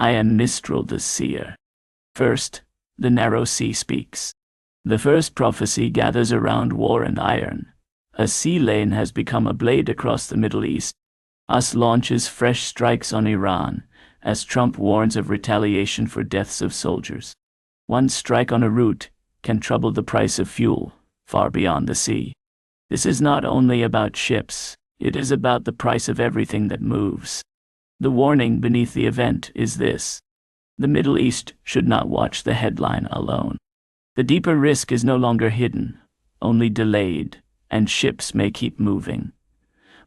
I am Mistral the Seer. First, the narrow sea speaks. The first prophecy gathers around war and iron. A sea lane has become a blade across the Middle East. US launches fresh strikes on Iran, as Trump warns of retaliation for deaths of soldiers. One strike on a route can trouble the price of fuel, far beyond the sea. This is not only about ships, it is about the price of everything that moves. The warning beneath the event is this: the Middle East should not watch the headline alone. The deeper risk is no longer hidden, only delayed, and ships may keep moving.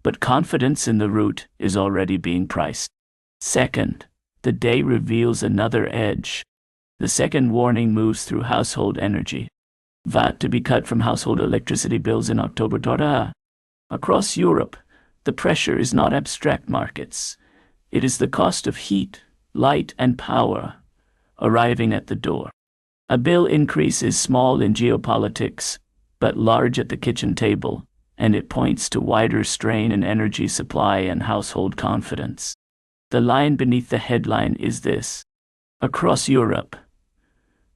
But confidence in the route is already being priced. Second, the day reveals another edge. The second warning moves through household energy. VAT to be cut from household electricity bills in October. Across Europe, the pressure is not abstract markets. It is the cost of heat, light, and power arriving at the door. A bill increase is small in geopolitics, but large at the kitchen table, and it points to wider strain in energy supply and household confidence. The line beneath the headline is this: across Europe,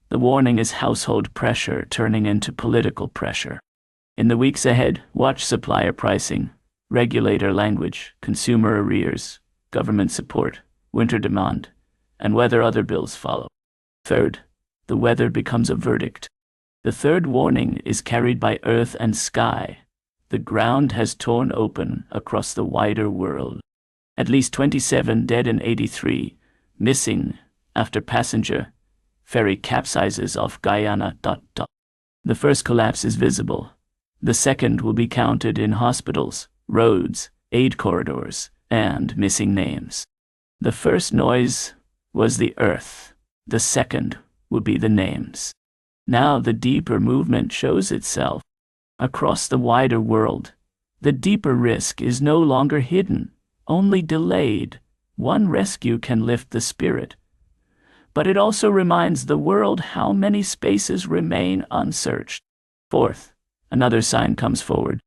the warning is household pressure turning into political pressure. In the weeks ahead, watch supplier pricing, regulator language, consumer arrears, government support, winter demand, and whether other bills follow. Third, the weather becomes a verdict. The third warning is carried by earth and sky. The ground has torn open across the wider world. At least 27 dead and 83 missing after passenger ferry capsizes off Guyana. The first collapse is visible. The second will be counted in hospitals, roads, aid corridors, and missing names. The first noise was the earth. The second would be the names. Now the deeper movement shows itself. Across the wider world, the deeper risk is no longer hidden, only delayed. One rescue can lift the spirit, but it also reminds the world how many spaces remain unsearched. Fourth, another sign comes forward.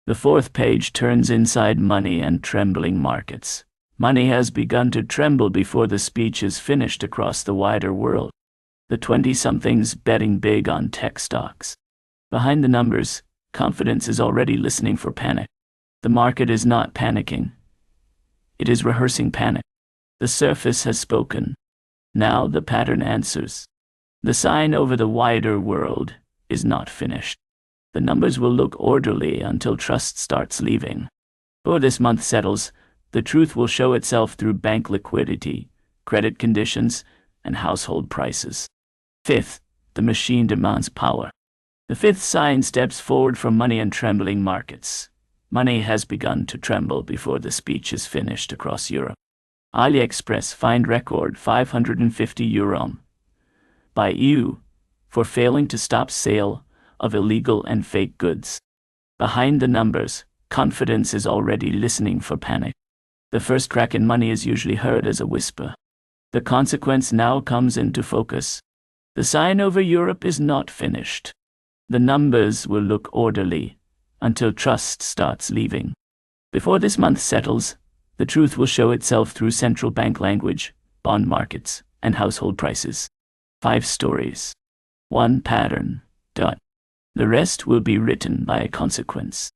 The fourth page turns inside money and trembling markets. Money has begun to tremble before the speech is finished across the wider world. The 20-somethings betting big on tech stocks. Behind the numbers, confidence is already listening for panic. The market is not panicking. It is rehearsing panic. The surface has spoken. Now the pattern answers. The sign over the wider world is not finished. The numbers will look orderly until trust starts leaving. Before this month settles, the truth will show itself through bank liquidity, credit conditions, and household prices. Fifth, the machine demands power. The fifth sign steps forward from money and trembling markets. Money has begun to tremble before the speech is finished across Europe. AliExpress fined record €550 by EU for failing to stop sale of illegal and fake goods. Behind the numbers, confidence is already listening for panic. The first crack in money is usually heard as a whisper. The consequence now comes into focus. The sign over Europe is not finished. The numbers will look orderly until trust starts leaving. Before this month settles, the truth will show itself through central bank language, bond markets, and household prices. 5 stories. 1 pattern. The rest will be written by a consequence.